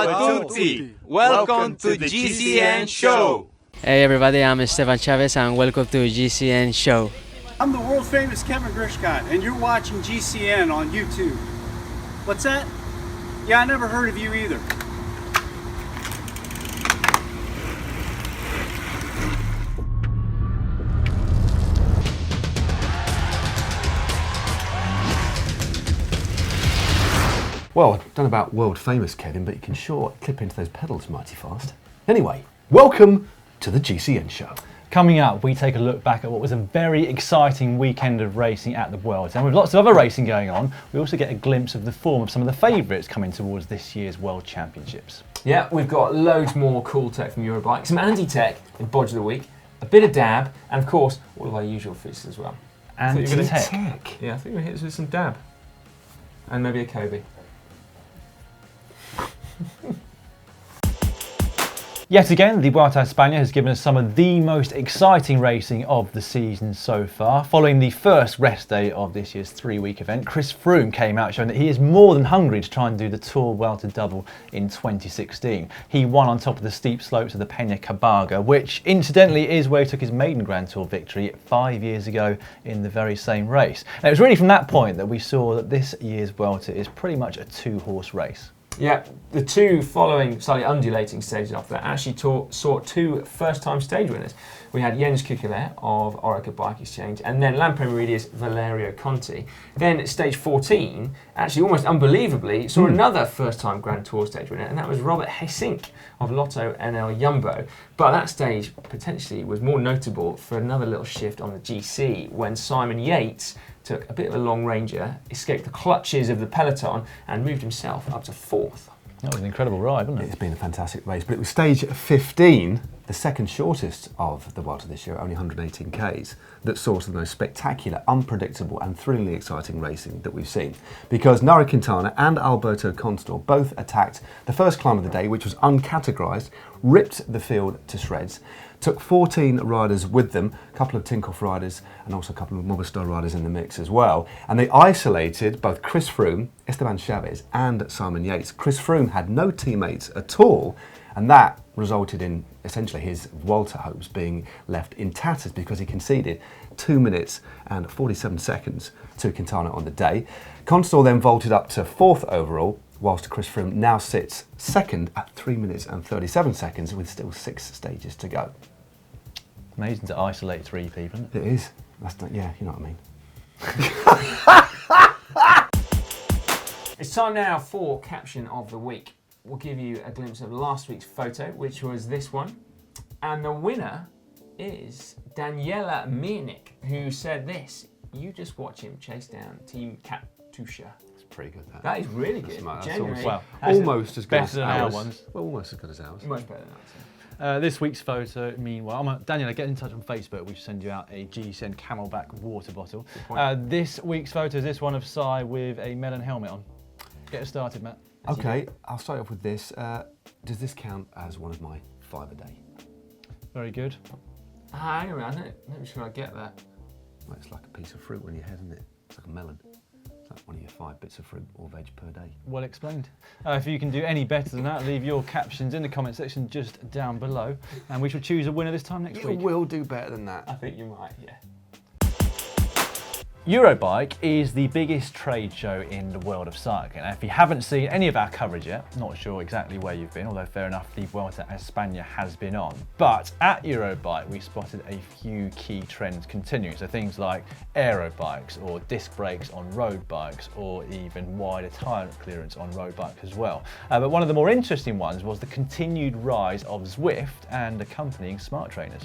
a tutti! Welcome to GCN Show! Hey everybody, I'm Esteban Chavez and welcome to GCN Show. I'm the world famous Kevin Grishcott and you're watching GCN on YouTube. What's that? Yeah, I never heard of you either. Well, I don't know about world famous Kevin, but you can sure clip into those pedals mighty fast. Anyway, welcome to the GCN Show. Coming up, we take a look back at what was a very exciting weekend of racing at the Vuelta. And with lots of other racing going on, we also get a glimpse of the form of some of the favourites coming towards this year's World Championships. Yeah, we've got loads more cool tech from Eurobike, some anti-tech in Bodge of the Week, a bit of dab, and of course, all of our usual features as well. Anti-tech? Yeah, I think we're going to hit us with some dab. And maybe a Kobe. Yet again, the Vuelta A España has given us some of the most exciting racing of the season so far. Following the first rest day of this year's 3-week event, Chris Froome came out showing that he is more than hungry to try and do the Tour Vuelta double in 2016. He won on top of the steep slopes of the Peña Cabarga, which incidentally is where he took his maiden Grand Tour victory 5 years ago in the very same race. And it was really from that point that we saw that this year's Vuelta is pretty much a two-horse race. Yeah, the two following slightly undulating stages after that actually saw two first-time stage winners. We had Jens Kukele of Orica Bike Exchange and then Lamprey Meridia's Valerio Conti. Then stage 14, actually almost unbelievably, saw another first-time Grand Tour stage winner, and that was Robert Hesink of Lotto NL Jumbo. But that stage potentially was more notable for another little shift on the GC when Simon Yates took a bit of a long ranger, escaped the clutches of the peloton and moved himself up to 4th. That was an incredible ride, wasn't it? It's been a fantastic race, but it was stage 15, the second shortest of the Vuelta this year, only 118 Ks, that saw some of the most spectacular, unpredictable and thrillingly exciting racing that we've seen. Because Nairo Quintana and Alberto Contador both attacked the first climb of the day, which was uncategorised, ripped the field to shreds, took 14 riders with them, a couple of Tinkoff riders and also a couple of Movistar riders in the mix as well. And they isolated both Chris Froome, Esteban Chavez and Simon Yates. Chris Froome had no teammates at all, and that resulted in essentially his Vuelta hopes being left in tatters because he conceded 2 minutes and 47 seconds to Quintana on the day. Contador then vaulted up to 4th overall, whilst Chris Froome now sits 2nd at 3 minutes and 37 seconds with still 6 stages to go. Amazing to isolate 3 people, isn't it? It is. That's not, yeah, you know what I mean. It's time now for Caption of the Week. We'll give you a glimpse of last week's photo, which was this one. And the winner is Daniela Mirnik, who said this: "You just watch him chase down Team Katusha." It's pretty good, that. That is really good. Genuinely. Well, Almost as good better as than ours. our ones. Well, almost as good as ours. Much better than ours. This week's photo, meanwhile, Daniel, get in touch on Facebook. We should send you out a GCN Camelback water bottle. This week's photo is this one of Si with a melon helmet on. Get us started, Matt. Okay, I'll start off with this. Does this count as one of my 5 a day? Very good. Hang on a minute, I'm not sure I get that. Well, it's like a piece of fruit on your head, isn't it? It's like a melon. It's like one of your 5 bits of fruit or veg per day. Well explained. If you can do any better than that, leave your captions in the comment section just down below, and we shall choose a winner this time next week. You will do better than that. I think you might, yeah. Eurobike is the biggest trade show in the world of cycling. Now, if you haven't seen any of our coverage yet, not sure exactly where you've been, although fair enough, the Vuelta A España has been on. But at Eurobike, we spotted a few key trends continuing. So things like aero bikes or disc brakes on road bikes or even wider tyre clearance on road bikes as well. But one of the more interesting ones was the continued rise of Zwift and accompanying smart trainers.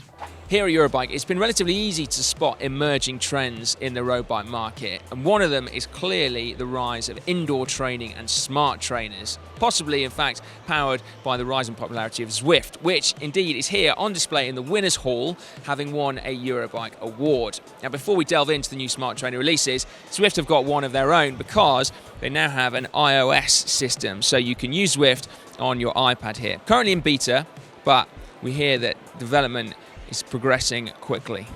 Here at Eurobike, it's been relatively easy to spot emerging trends in the road bike market, and one of them is clearly the rise of indoor training and smart trainers, possibly in fact powered by the rising popularity of Zwift, which indeed is here on display in the Winners' Hall, having won a Eurobike award. Now, before we delve into the new smart trainer releases, Zwift have got one of their own because they now have an iOS system, so you can use Zwift on your iPad here. Currently in beta, but we hear that development is progressing quickly.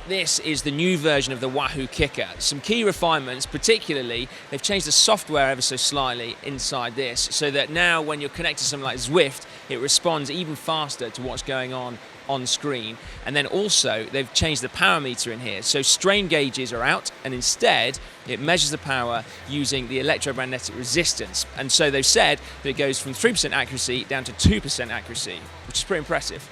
This is the new version of the Wahoo Kicker. Some key refinements, particularly, they've changed the software ever so slightly inside this, so that now when you're connected to something like Zwift, it responds even faster to what's going on screen. And then also, they've changed the power meter in here. So strain gauges are out, and instead, it measures the power using the electromagnetic resistance. And so they've said that it goes from 3% accuracy down to 2% accuracy, which is pretty impressive.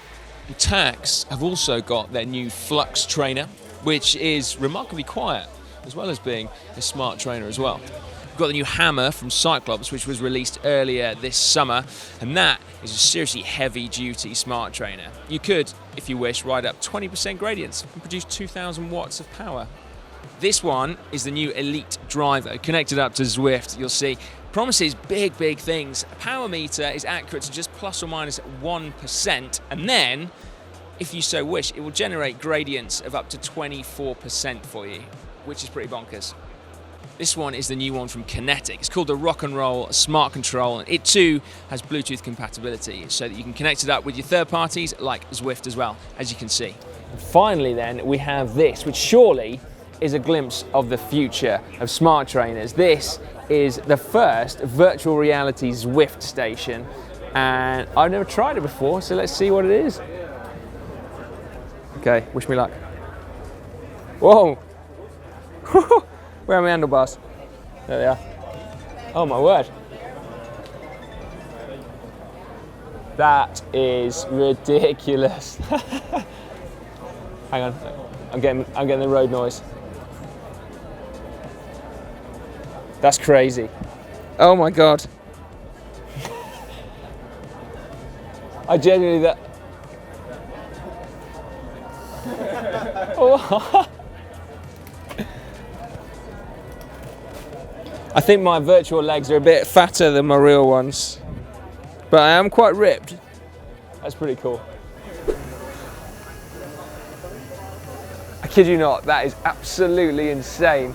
And Tax have also got their new Flux trainer, which is remarkably quiet, as well as being a smart trainer as well. We've got the new Hammer from Cyclist, which was released earlier this summer, and that is a seriously heavy-duty smart trainer. You could, if you wish, ride up 20% gradients and produce 2,000 watts of power. This one is the new Elite Driver, connected up to Zwift. You'll see, promises big things. A power meter is accurate to just plus or minus 1%, and then, if you so wish, it will generate gradients of up to 24% for you, which is pretty bonkers. This one is the new one from Kinetic. It's called the Rock and Roll Smart Control, and it too has Bluetooth compatibility, so that you can connect it up with your third parties like Zwift as well, as you can see. And finally then, we have this, which surely is a glimpse of the future of smart trainers. This is the first virtual reality Zwift station, and I've never tried it before, so let's see what it is. Okay, wish me luck. Whoa! Where are my handlebars? There they are. Oh my word. That is ridiculous. Hang on, I'm getting the road noise. That's crazy. Oh my God. I genuinely that. Oh. I think my virtual legs are a bit fatter than my real ones, but I am quite ripped. That's pretty cool. I kid you not, that is absolutely insane.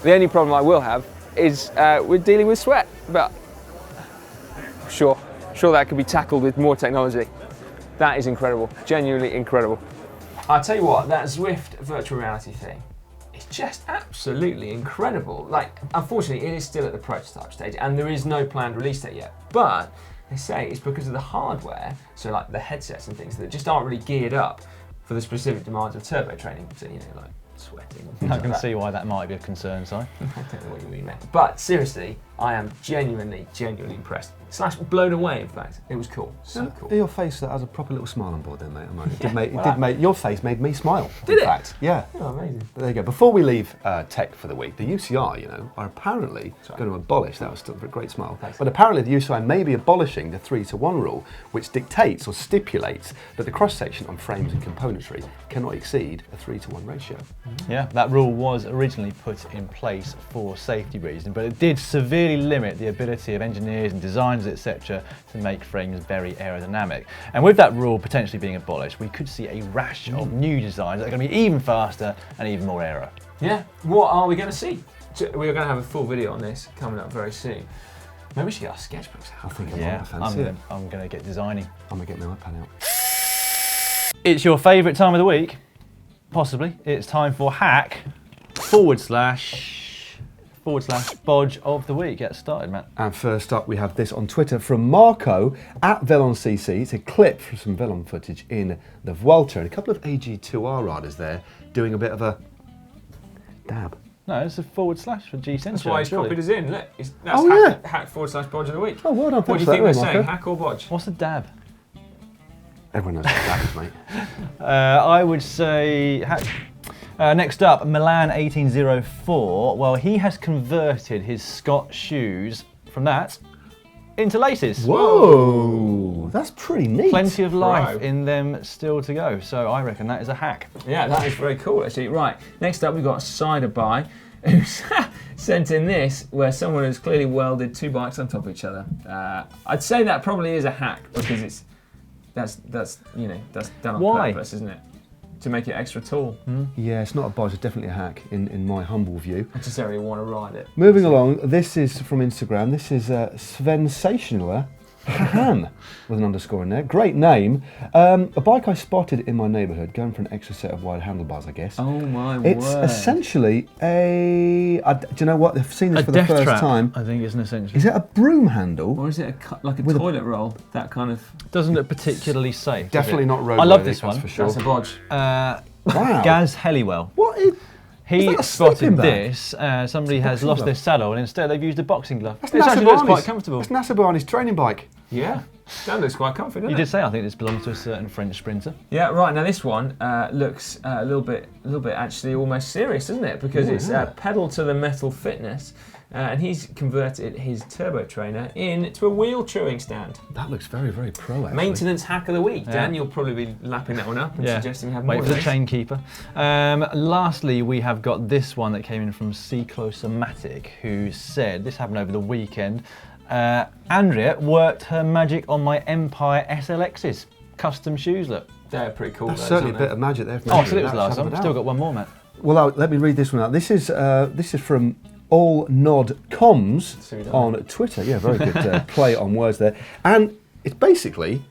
The only problem I will have is with dealing with sweat, but sure that could be tackled with more technology. That is incredible, genuinely incredible. I'll tell you what, that Zwift virtual reality thing, it's just absolutely incredible. Like, unfortunately, it is still at the prototype stage and there is no planned release date yet. But they say it's because of the hardware, so like the headsets and things that just aren't really geared up for the specific demands of turbo training, so, you know, like sweating and things I can like see why that might be of concern, Si. I don't know what you mean, mate. But seriously, I am genuinely impressed. / blown away, in fact. It was cool. So cool. Your face that has a proper little smile on board then, mate. It did make your face made me smile. Did in it? fact. Yeah. Oh, amazing. But there you go. Before we leave tech for the week, the UCI, you know, are apparently going to abolish, that was still a great smile, Thanks. but apparently the UCI may be abolishing the 3-to-1 rule, which dictates or stipulates that the cross-section on frames and componentry cannot exceed a 3-to-1 ratio. Yeah, that rule was originally put in place for safety reasons, but it did severely limit the ability of engineers and designers, etc., to make frames very aerodynamic. And with that rule potentially being abolished, we could see a rash of new designs that are going to be even faster and even more aero. Yeah, what are we going to see? So we're going to have a full video on this coming up very soon. Maybe we should get our sketchbooks out. I think I'm going to get designing. I'm going to get my iPad out. It's your favourite time of the week? Possibly. It's time for hack / bodge of the week. Get started, Matt. And first up, we have this on Twitter from Marco at VelonCC. It's a clip from some Velon footage in the Vuelta, and a couple of AG2R riders there doing a bit of a dab. No, it's a / for GCN Show. That's why he's copied us in. Look, that's hack / bodge of the week. Oh, well done. What do you think they're saying? Hack or bodge? What's a dab? Everyone knows what dab is, mate. I would say hack. Next up, Milan 1804. Well, he has converted his Scott shoes from that into laces. Whoa, that's pretty neat. Plenty of life in them still to go. So I reckon that is a hack. Yeah, that is very cool, actually. Right, next up we've got Cider By, who's sent in this, where someone has clearly welded two bikes on top of each other. I'd say that probably is a hack, because that's done on purpose, isn't it? To make it extra tall. Yeah, it's not a bodge, it's definitely a hack in my humble view. I necessarily want to ride it. Moving along, this is from Instagram. This is Svensationaler. Han, with an underscore in there. Great name. A bike I spotted in my neighbourhood, going for an extra set of wide handlebars, I guess. Oh my word. It's essentially do you know what? I've seen this for the first time. I think it's an essential. Is it a broom handle? Or is it like a toilet roll? That kind of... Doesn't look particularly safe. Definitely not roadworthy. I love this that's one. for sure. That's a bodge. Wow. Gaz Hellywell. What is... He that a spotted sleeping bag? this. Somebody has boxing lost glove. their saddle and instead they've used a boxing glove. That's It actually looks quite Nasser comfortable. That's Nasser Barney's training bike. Yeah, that looks quite comfy, doesn't You it? did say I think this belongs to a certain French sprinter. Yeah, right. Now this one looks a little bit actually almost serious, doesn't it? Because it's pedal to the metal fitness, and he's converted his turbo trainer into a wheel chewing stand. That looks very, very pro, actually. Maintenance hack of the week, Dan. Yeah. You'll probably be lapping that one up and suggesting we have more Wait of for the this. chain keeper. Lastly, we have got this one that came in from Cyclosomatic, who said, this happened over the weekend, Andrea worked her magic on my Empire SLXs. Custom shoes, look. They're pretty cool. That's those, certainly a aren't bit they? of magic there. Oh, so it was the last one. Still got one more, Matt. Well, let me read this one out. This is from All Nod Comms on Twitter. Yeah, very good play on words there. And it's basically,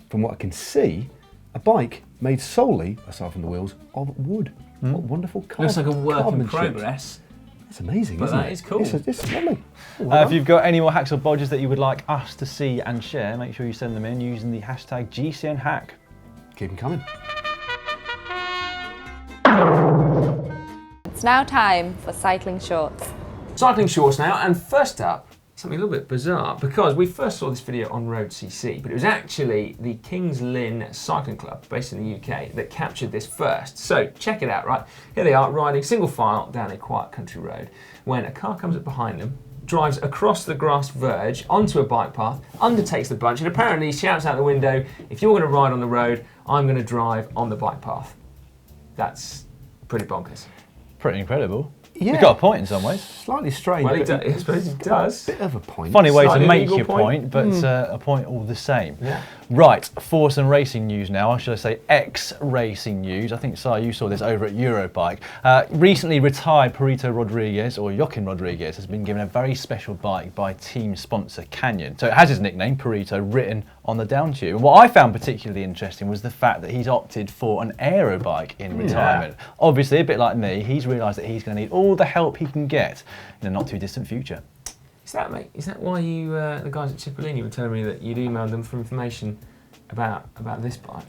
from what I can see, a bike made solely, aside from the wheels, of wood. What wonderful carbon. Looks like a work in carbon progress. It's amazing, But isn't that it? is cool. It's lovely. Oh, well If done. you've got any more hacks or bodges that you would like us to see and share, make sure you send them in using the hashtag GCNHack. Keep them coming. It's now time for cycling shorts. Cycling shorts now, and first up, something a little bit bizarre, because we first saw this video on Road CC, but it was actually the Kings Lynn Cycling Club, based in the UK, that captured this first. So check it out, right? Here they are, riding single file down a quiet country road, when a car comes up behind them, drives across the grass verge onto a bike path, undertakes the bunch, and apparently shouts out the window, if you're going to ride on the road, I'm going to drive on the bike path. That's pretty bonkers. Pretty incredible. Yeah. He's got a point in some ways. Slightly strange. Well, but I suppose he does. A bit of a point. Funny way to Slightly make legal your point, but a point all the same. Yeah. Right, for some racing news now, or should I say ex-racing news. I think, Si, you saw this over at Eurobike. Recently retired Perito Rodriguez, or Joaquin Rodriguez, has been given a very special bike by team sponsor Canyon. So it has his nickname, Perito, written on the down tube. And what I found particularly interesting was the fact that he's opted for an aero bike in retirement. Obviously, a bit like me, he's realised that he's going to need all the help he can get in a not too distant future. Is that, mate? Is that why you, the guys at Cipollini, were telling me that you'd emailed them for information about this bike?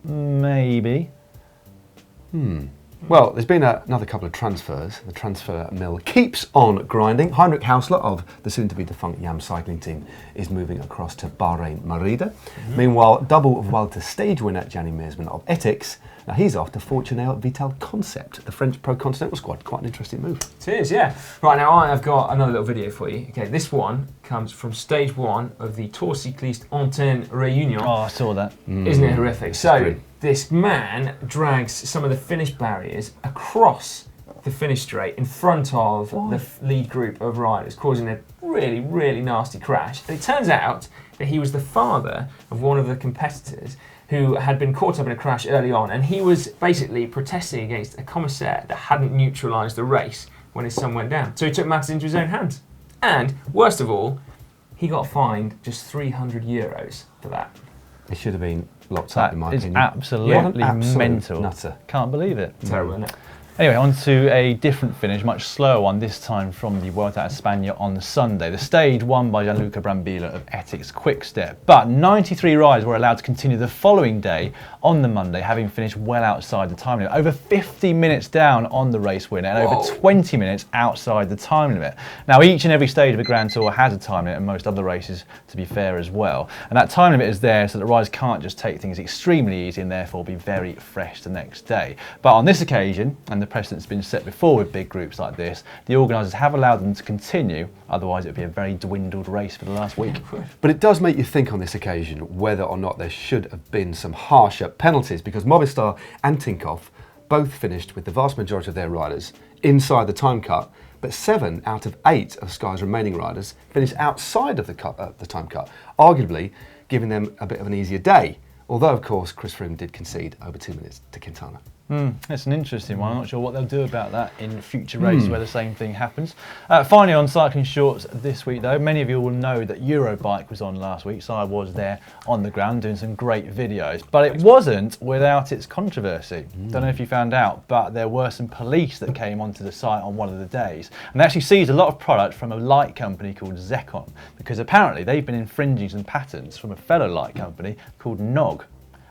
Maybe. Well, there's been another couple of transfers. The transfer mill keeps on grinding. Heinrich Hausler of the soon-to-be defunct YAM cycling team is moving across to Bahrain Merida. Meanwhile, double Vuelta stage winner Gianni Meersman of Ethics, now he's off to Fortunato Vital Concept, the French Pro Continental squad. Quite an interesting move. It is, yeah. Right, now I have got another little video for you. Okay, this one comes from stage 1 of the Tour Cyclist Antenne Réunion. Oh, I saw that. Isn't it horrific? So, good. this man drags some of the finish barriers across the finish straight in front of the lead group of riders, causing a really, really nasty crash. And it turns out that he was the father of one of the competitors who had been caught up in a crash early on, and he was basically protesting against a commissaire that hadn't neutralised the race when his son went down. So he took matters into his own hands. And, worst of all, he got fined just 300 euros for that. It should have been locked up, That in my is opinion. absolutely What an absolute mental. nutter. Can't believe it. Terrible, isn't it? Anyway, on to a different finish, much slower one, this time from the Vuelta A España on Sunday. The stage won by Gianluca Brambilla of Ethics Quickstep, but 93 riders were allowed to continue the following day on the Monday, having finished well outside the time limit. Over 50 minutes down on the race winner and over 20 minutes outside the time limit. Now, each and every stage of the Grand Tour has a time limit, and most other races, to be fair, as well. And that time limit is there so that riders can't just take things extremely easy and therefore be very fresh the next day. But on this occasion, and the precedent's been set before with big groups like this, the organisers have allowed them to continue, otherwise it would be a very dwindled race for the last week. But it does make you think on this occasion whether or not there should have been some harsher penalties, because Movistar and Tinkoff both finished with the vast majority of their riders inside the time cut, but 7 out of 8 of Sky's remaining riders finished outside of the time cut, arguably giving them a bit of an easier day. Although, of course, Chris Froome did concede over 2 minutes to Quintana. That's an interesting one. I'm not sure what they'll do about that in future races where the same thing happens. Finally, on Cycling Shorts this week, though, many of you will know that Eurobike was on last week, so I was there on the ground doing some great videos. But it wasn't without its controversy. Don't know if you found out, but there were some police that came onto the site on one of the days, and they actually seized a lot of product from a light company called Zekon, because apparently they've been infringing some patents from a fellow light company called Nog.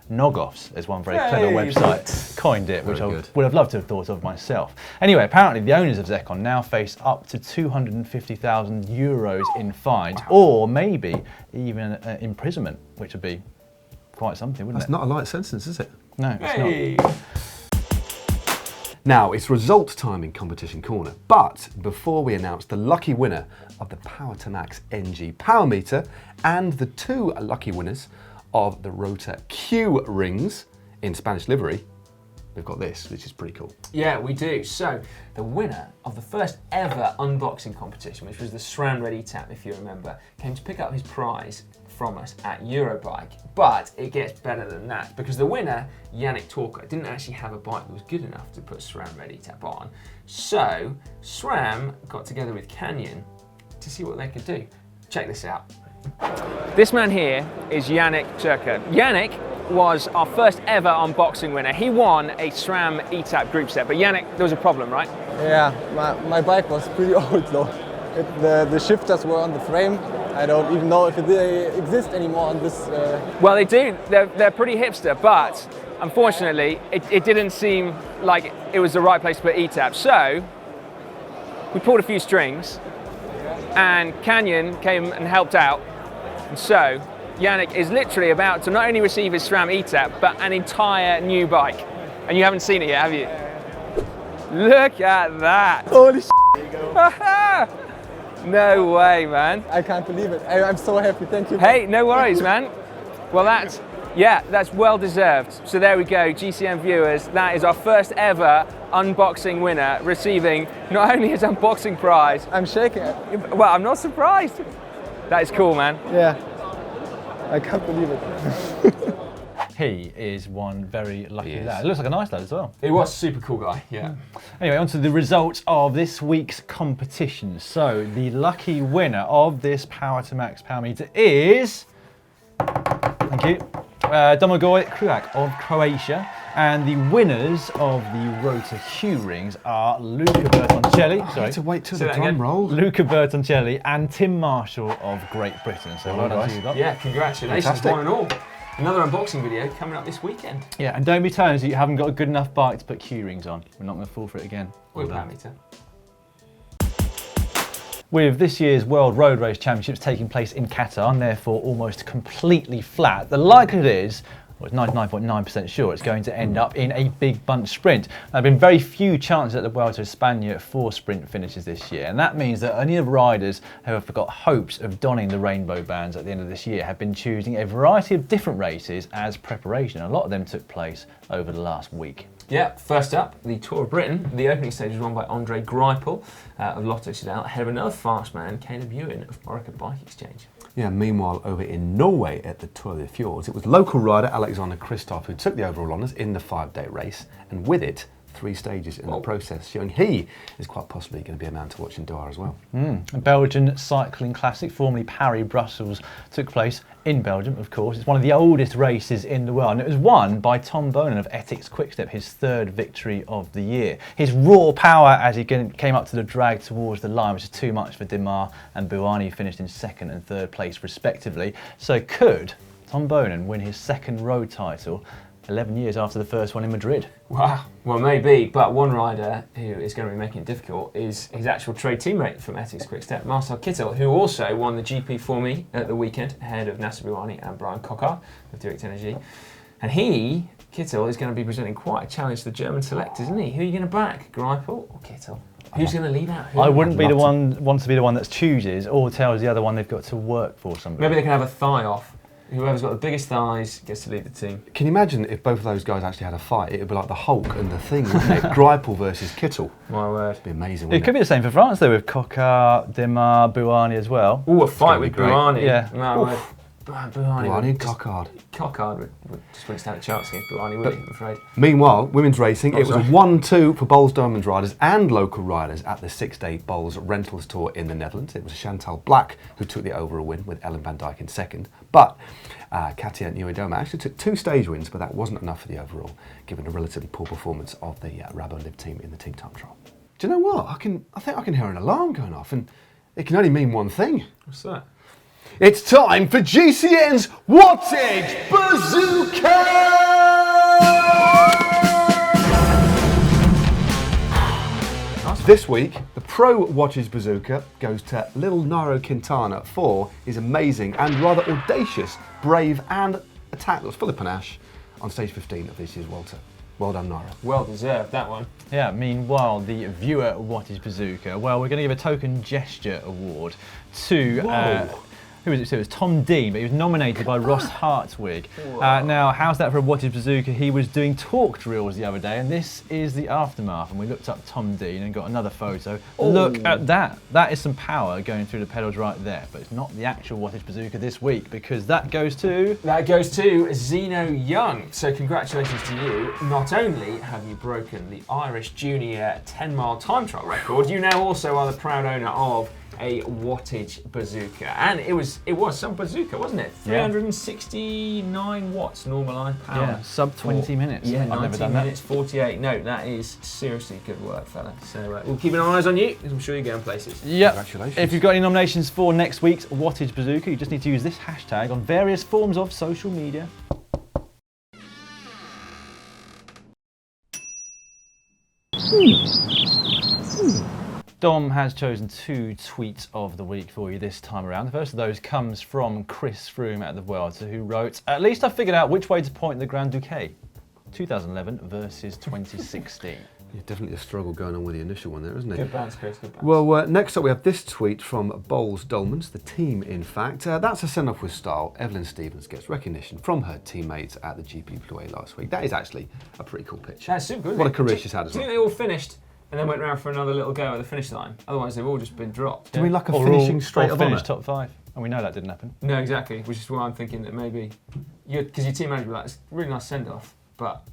Nogoffs, as one very clever website coined it, which I would have loved to have thought of myself. Anyway, apparently the owners of Zekon now face up to 250,000 euros in fines, or maybe even imprisonment, which would be quite something, wouldn't it? That's not a light sentence, is it? No, it's not. Now, it's result time in Competition Corner, but before we announce the lucky winner of the Power to Max NG Power Meter and the 2 lucky winners of the Rota Q rings in Spanish livery, we've got this, which is pretty cool. Yeah, we do. So, the winner of the first ever unboxing competition, which was the SRAM Ready Tap, if you remember, came to pick up his prize from us at Eurobike. But it gets better than that, because the winner, Yannick Talker, didn't actually have a bike that was good enough to put SRAM Ready Tap on. So, SRAM got together with Canyon to see what they could do. Check this out. This man here is Yannick Turker. Yannick was our first ever unboxing winner. He won a SRAM ETAP group set, but Yannick, there was a problem, right? Yeah, my bike was pretty old though. The shifters were on the frame. I don't even know if they exist anymore on this. Well, they do. They're pretty hipster, but unfortunately, it didn't seem like it was the right place to put ETAP. So we pulled a few strings, and Canyon came and helped out. And so Yannick is literally about to not only receive his SRAM ETAP, but an entire new bike. And you haven't seen it yet, have you? Look at that! Holy shit! No way, man. I can't believe it. I'm so happy, thank you. Hey, no worries, man. Well, that's well deserved. So there we go, GCN viewers. That is our first ever unboxing winner receiving not only his unboxing prize. I'm shaking. Well, I'm not surprised. That is cool, man. Yeah, I can't believe it. He is one very lucky lad. It looks like a nice lad as well. It was a super cool guy, yeah. Anyway, on to the results of this week's competition. So, the lucky winner of this Power to Max Power Meter is... Thank you. Domagoj Kruak of Croatia. And the winners of the Rota Q rings are Luca Bertoncelli. I had to wait till the drum roll. Luca Bertoncelli and Tim Marshall of Great Britain. So well done to you lot. Yeah, congratulations, one and all. Another unboxing video coming up this weekend. Yeah, and don't be telling us that you haven't got a good enough bike to put Q rings on. We're not going to fall for it again. Or a power meter. With this year's World Road Race Championships taking place in Qatar and therefore almost completely flat, the likelihood is, well, 99.9% sure it's going to end up in a big bunch sprint. There have been very few chances at the Vuelta A España for sprint finishes this year, and that means that any of the riders who have got hopes of donning the rainbow bands at the end of this year have been choosing a variety of different races as preparation. A lot of them took place over the last week. Yeah, first up, the Tour of Britain. The opening stage was won by Andre Greipel of Lotto Soudal, ahead of another fast man, Caleb Ewan of Orica Bike Exchange. Yeah, meanwhile, over in Norway at the Tour de Fjords, it was local rider Alexander Kristoff who took the overall honours in the 5-day race, and with it, 3 stages in the process, showing he is quite possibly going to be a man to watch in Doha as well. A Belgian cycling classic, formerly Paris-Brussels, took place in Belgium, of course. It's one of the oldest races in the world, and it was won by Tom Bonen of Ethics Quickstep, his 3rd victory of the year. His raw power as he came up to the drag towards the line, which is too much for Demar and Buani, finished in 2nd and 3rd place respectively. So could Tom Bonen win his 2nd road title 11 years after the first one in Madrid? Wow, well maybe, but one rider who is going to be making it difficult is his actual trade teammate from Ethics Quickstep, Marcel Kittel, who also won the GP for me at the weekend, ahead of Nasser Buani and Brian Coquart of Direct Energy. And Kittel, is going to be presenting quite a challenge to the German selectors, isn't he? Who are you going to back, Greipel or Kittel? Who's going to lead out? I wouldn't be the one want to be the one that chooses or tells the other one they've got to work for somebody. Maybe they can have a thigh off. Whoever's got the biggest thighs gets to lead the team. Can you imagine if both of those guys actually had a fight? It would be like the Hulk and the Thing, wouldn't it? Greipel versus Kittel. My word. It'd be amazing, It could be the same for France though, with Coquart, Demar, Buani as well. Ooh, a fight with great. Buani. Yeah. My word. Buani and Cockard. Cockard just wouldn't stand a chance against Buani, would he, I'm afraid. Meanwhile, women's racing, it was a 1-2 for Bowls Diamonds riders and local riders at the 6-day Bowls Rentals Tour in the Netherlands. It was Chantal Black who took the overall win with Ellen van Dijk in second. But Katia Nieuwedoma actually took 2 stage wins, but that wasn't enough for the overall, given the relatively poor performance of the Rabo Liv team in the team time trial. Do you know what? I think I can hear an alarm going off, and it can only mean one thing. What's that? It's time for GCN's Wattage Bazooka! This week, the Pro Wattage Bazooka goes to little Nairo Quintana for his amazing and rather audacious, brave and attack that was full of panache on stage 15 of this year's Vuelta. Well done, Nairo. Well deserved, that one. Yeah, meanwhile, the viewer Wattage Bazooka, well, we're going to give a token gesture award to... who was it? So it was Tom Dean, but he was nominated by Ross Hartwig. Now, how's that for a Wattage Bazooka? He was doing talk drills the other day, and this is the aftermath. And we looked up Tom Dean and got another photo. Oh. Look at that. That is some power going through the pedals right there. But it's not the actual Wattage Bazooka this week, because that goes to... That goes to Zeno Young. So congratulations to you. Not only have you broken the Irish Junior 10-mile time trial record, you now also are the proud owner of a Wattage Bazooka, and it was some bazooka, wasn't it? 369 watts normalised power. Yeah, sub 20 minutes. Yeah, I've never done 19 minutes 48. No, that is seriously good work, fella. So we'll keep our eyes on you, because I'm sure you're going places. Yep. Congratulations. If you've got any nominations for next week's Wattage Bazooka, you just need to use this hashtag on various forms of social media. Dom has chosen 2 tweets of the week for you this time around. The first of those comes from Chris Froome at the Vuelta, who wrote, "At least I figured out which way to point the Grand Duquet. 2011 versus 2016. Yeah, definitely a struggle going on with the initial one there, isn't it? Good bounce, Chris, good bounce. Well, next up we have this tweet from Bowles Dolmans, the team in fact. That's a send-off with style. Evelyn Stevens gets recognition from her teammates at the GP Plouay last week. That is actually a pretty cool picture. That's super good. What a career she's had as Do you well. think they all finished and then went round for another little go at the finish line? Otherwise they've all just been dropped. Do we like a Or finishing straight or of finish honour? top 5? And we know that didn't happen. No, exactly, which is why I'm thinking that maybe, because your team manager was like, it's a really nice send-off, but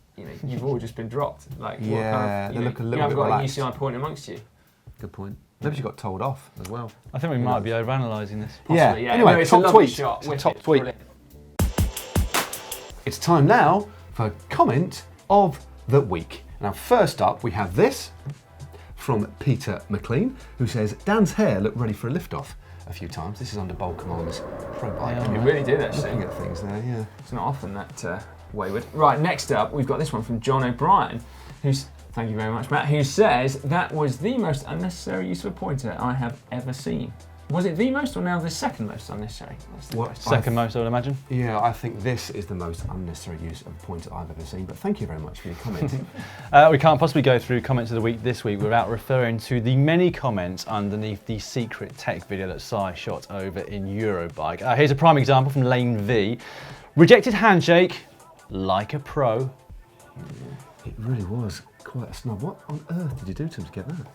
you've all just been dropped. Like, Yeah, what kind of, they look a little you haven't bit got relaxed. a UCI point amongst you. Good point. Maybe she got told off as well. I think we might be overanalyzing this. Possibly, yeah. Anyway, No, it's a top lovely tweet. shot. It's a Wicked. top tweet. Brilliant. It's time now for comment of the week. Now, first up, we have this from Peter McLean, who says, Dan's hair looked ready for a lift-off a few times. This is under Bowl Command's Pro Bike. It really did, actually. Looking at things there, yeah. It's not often that wayward. Right, next up, we've got this one from John O'Brien, who's, thank you very much, Matt, who says, that was the most unnecessary use of a pointer I have ever seen. Was it the most or now the second most unnecessary? What? Second most, I would imagine. Yeah, I think this is the most unnecessary use of a pointer I've ever seen, but thank you very much for your comment. We can't possibly go through comments of the week this week without referring to the many comments underneath the secret tech video that Si shot over in Eurobike. Here's a prime example from Lane V. Rejected handshake, like a pro. It really was quite a snub. What on earth did you do to him to get that?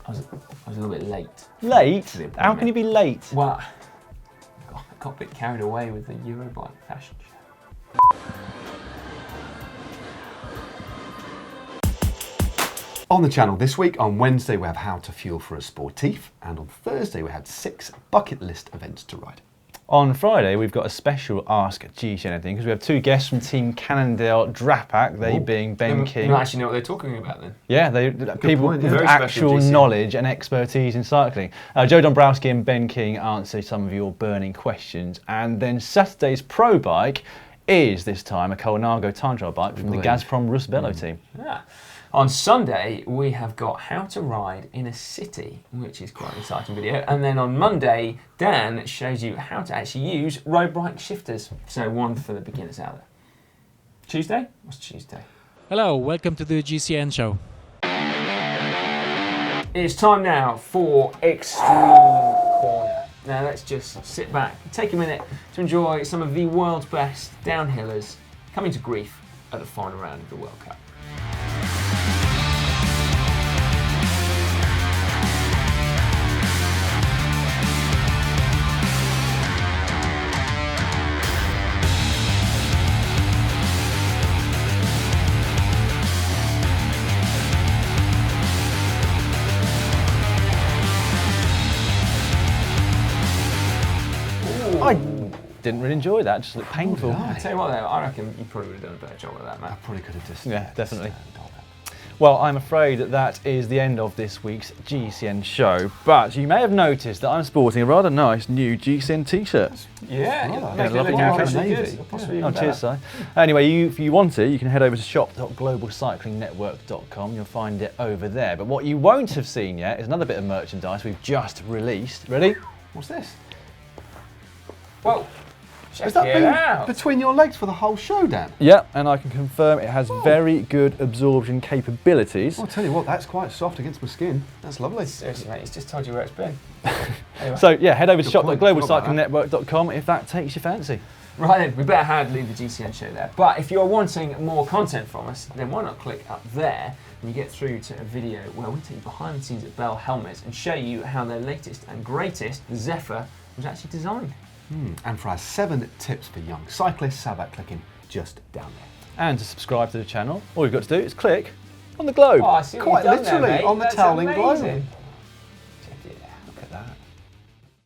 I was a little bit late. Late? How can you be late? Well, I got a bit carried away with the Eurobike fashion show. On the channel this week, on Wednesday we have how to fuel for a sportif, and on Thursday we had 6 bucket list events to ride. On Friday, we've got a special Ask GCN Anything, because we have 2 guests from Team Cannondale Drapac, they being Ben King. You actually know what they're talking about then. Yeah, people point, yeah. with Very special actual GCN. knowledge and expertise in cycling. Joe Dombrowski and Ben King answer some of your burning questions. And then Saturday's Pro Bike is, this time, a Colnago time trial bike from the Gazprom Rusbello team. Yeah. On Sunday, we have got how to ride in a city, which is quite an exciting video. And then on Monday, Dan shows you how to actually use road bike shifters. So one for the beginners out there. Tuesday? What's Tuesday? Hello, welcome to the GCN Show. It's time now for Extreme Corner. Now let's just sit back, take a minute to enjoy some of the world's best downhillers coming to grief at the final round of the World Cup. I didn't really enjoy that, just looked painful. I tell you what though, I reckon you probably would have done a better job with that, Matt. I probably could have just... Yeah, definitely. Well, I'm afraid that is the end of this week's GCN show, but you may have noticed that I'm sporting a rather nice new GCN t-shirt. Yeah, lovely new Possibly Oh, cheers, Si. Anyway, if you want it, you can head over to shop.globalcyclingnetwork.com. You'll find it over there. But what you won't have seen yet is another bit of merchandise we've just released. Ready? What's this? Well, Has that been between your legs for the whole show, Dan? Yep, and I can confirm it has very good absorption capabilities. I'll tell you what, that's quite soft against my skin. That's lovely. Seriously, mate, he's just told you where it's been. Anyway. So yeah, head over to shop.globalcyclingnetwork.com if that takes your fancy. Right then, we better hard leave the GCN show there. But if you're wanting more content from us, then why not click up there and you get through to a video where we take you behind the scenes at Bell Helmet and show you how their latest and greatest, the Zephyr, was actually designed. And for our 7 tips for young cyclists, how about clicking just down there? And to subscribe to the channel, all you've got to do is click on the globe. Oh, I see what Quite you've done literally there, mate. on the That's toweling amazing. globe.